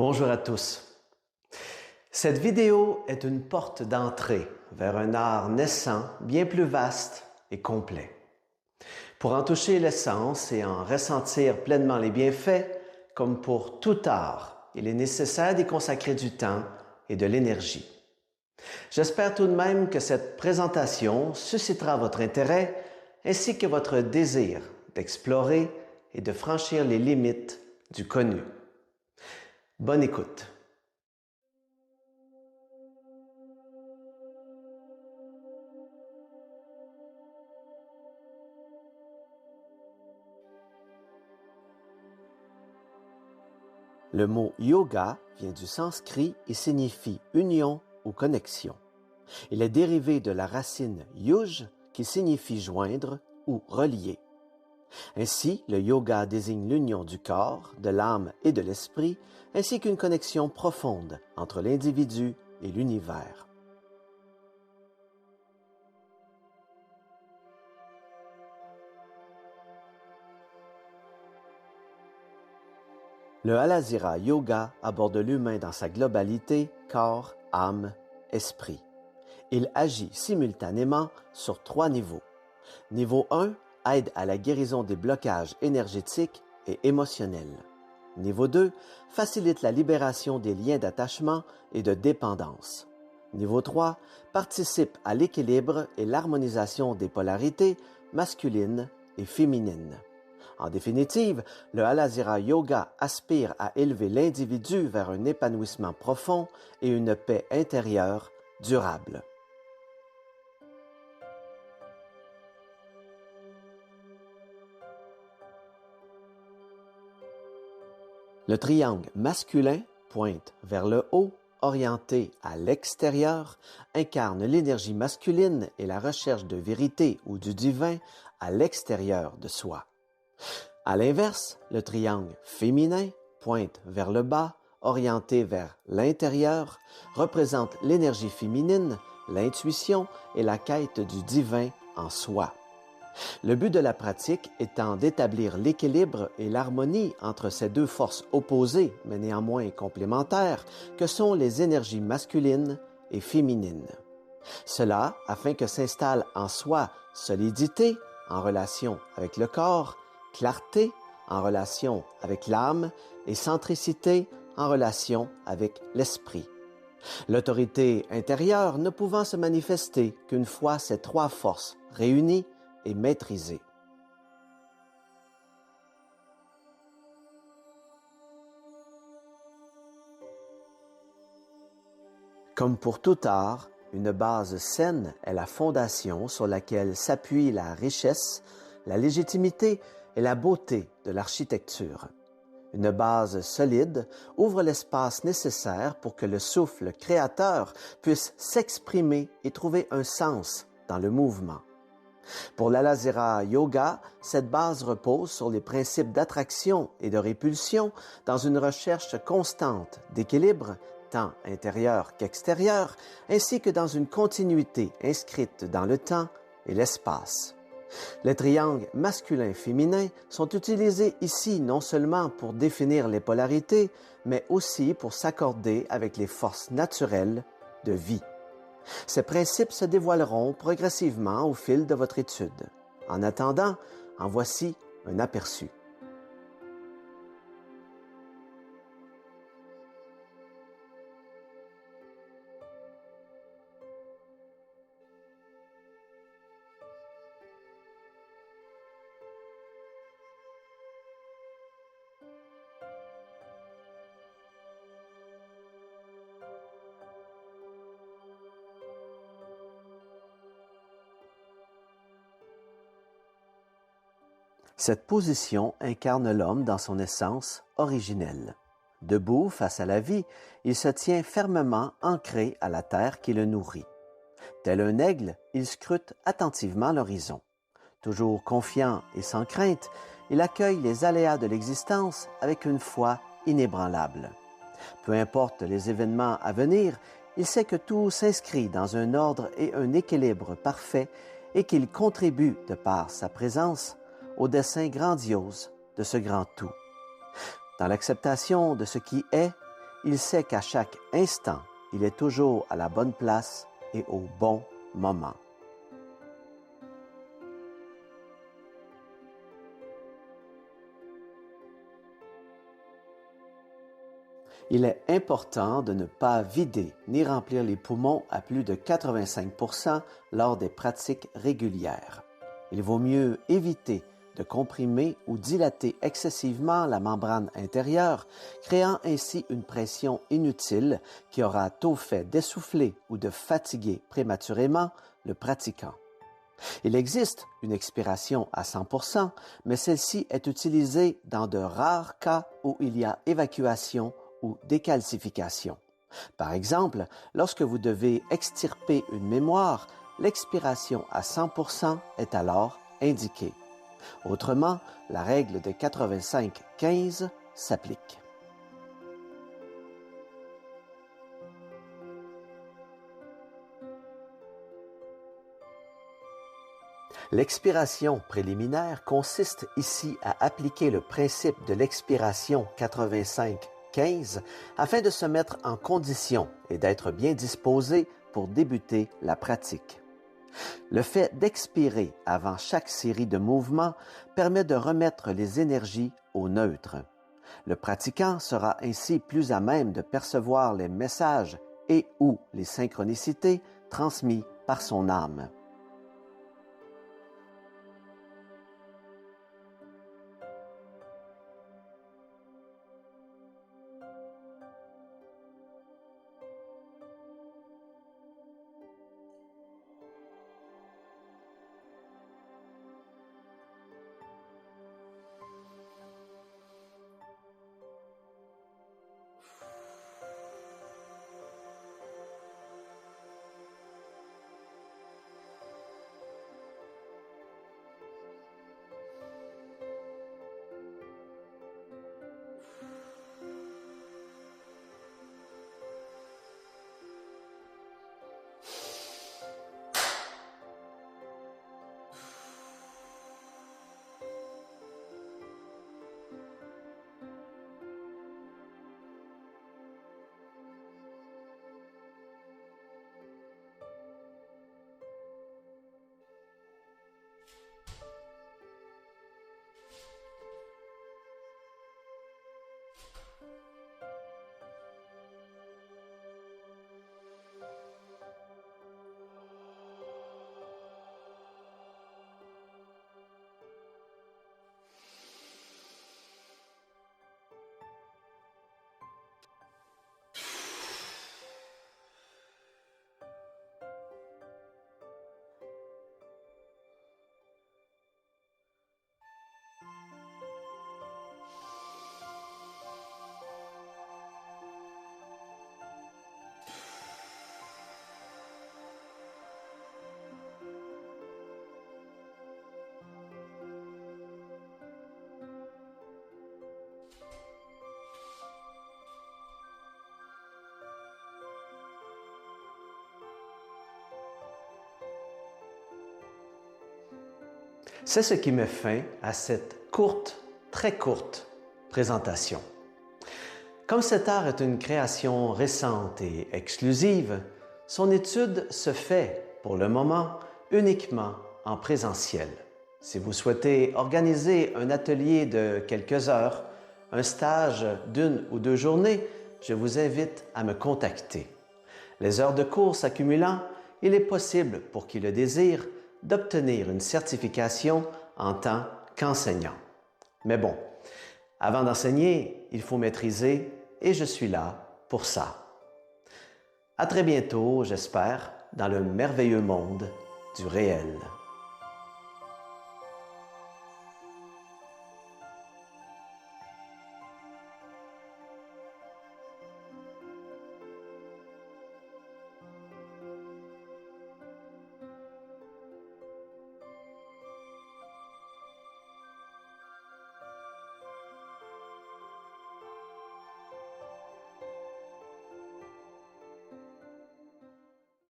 Bonjour à tous. Cette vidéo est une porte d'entrée vers un art naissant bien plus vaste et complet. Pour en toucher l'essence et en ressentir pleinement les bienfaits, comme pour tout art, il est nécessaire d'y consacrer du temps et de l'énergie. J'espère tout de même que cette présentation suscitera votre intérêt ainsi que votre désir d'explorer et de franchir les limites du connu. Bonne écoute. Le mot yoga vient du sanskrit et signifie union ou connexion. Il est dérivé de la racine yuj qui signifie joindre ou relier. Ainsi, le yoga désigne l'union du corps, de l'âme et de l'esprit, ainsi qu'une connexion profonde entre l'individu et l'univers. Le Halasira Yoga aborde l'humain dans sa globalité, corps, âme, esprit. Il agit simultanément sur 3 niveaux. Niveau 1 aide à la guérison des blocages énergétiques et émotionnels. Niveau 2 facilite la libération des liens d'attachement et de dépendance. Niveau 3 participe à l'équilibre et l'harmonisation des polarités masculines et féminines. En définitive, le Halasira Yoga aspire à élever l'individu vers un épanouissement profond et une paix intérieure durable. Le triangle masculin pointe vers le haut, orienté à l'extérieur, incarne l'énergie masculine et la recherche de vérité ou du divin à l'extérieur de soi. À l'inverse, le triangle féminin pointe vers le bas, orienté vers l'intérieur, représente l'énergie féminine, l'intuition et la quête du divin en soi. Le but de la pratique étant d'établir l'équilibre et l'harmonie entre ces deux forces opposées, mais néanmoins complémentaires, que sont les énergies masculines et féminines. Cela afin que s'installe en soi solidité en relation avec le corps, clarté en relation avec l'âme et centricité en relation avec l'esprit. L'autorité intérieure ne pouvant se manifester qu'une fois ces 3 forces réunies et maîtrisées. Comme pour tout art, une base saine est la fondation sur laquelle s'appuie la richesse, la légitimité et la beauté de l'architecture. Une base solide ouvre l'espace nécessaire pour que le souffle créateur puisse s'exprimer et trouver un sens dans le mouvement. Pour l'Halasira Yoga, cette base repose sur les principes d'attraction et de répulsion dans une recherche constante d'équilibre, tant intérieur qu'extérieur, ainsi que dans une continuité inscrite dans le temps et l'espace. Les triangles masculin-féminin sont utilisés ici non seulement pour définir les polarités, mais aussi pour s'accorder avec les forces naturelles de vie. Ces principes se dévoileront progressivement au fil de votre étude. En attendant, en voici un aperçu. Cette position incarne l'homme dans son essence originelle. Debout face à la vie, il se tient fermement ancré à la terre qui le nourrit. Tel un aigle, il scrute attentivement l'horizon. Toujours confiant et sans crainte, il accueille les aléas de l'existence avec une foi inébranlable. Peu importe les événements à venir, il sait que tout s'inscrit dans un ordre et un équilibre parfait et qu'il contribue, de par sa présence, au dessein grandiose de ce grand tout. Dans l'acceptation de ce qui est, il sait qu'à chaque instant, il est toujours à la bonne place et au bon moment. Il est important de ne pas vider ni remplir les poumons à plus de 85% lors des pratiques régulières. Il vaut mieux éviter de comprimer ou dilater excessivement la membrane intérieure, créant ainsi une pression inutile qui aura tôt fait d'essouffler ou de fatiguer prématurément le pratiquant. Il existe une expiration à 100%, mais celle-ci est utilisée dans de rares cas où il y a évacuation ou décalcification. Par exemple, lorsque vous devez extirper une mémoire, l'expiration à 100% est alors indiquée. Autrement, la règle de 85-15 s'applique. L'expiration préliminaire consiste ici à appliquer le principe de l'expiration 85-15 afin de se mettre en condition et d'être bien disposé pour débuter la pratique. Le fait d'expirer avant chaque série de mouvements permet de remettre les énergies au neutre. Le pratiquant sera ainsi plus à même de percevoir les messages et ou les synchronicités transmis par son âme. C'est ce qui met fin à cette très courte présentation. Comme cet art est une création récente et exclusive, son étude se fait, pour le moment, uniquement en présentiel. Si vous souhaitez organiser un atelier de quelques heures, un stage d'1 ou 2 journées, je vous invite à me contacter. Les heures de cours s'accumulant, il est possible, pour qui le désire, d'obtenir une certification en tant qu'enseignant. Mais bon, avant d'enseigner, il faut maîtriser et je suis là pour ça. À très bientôt, j'espère, dans le merveilleux monde du réel.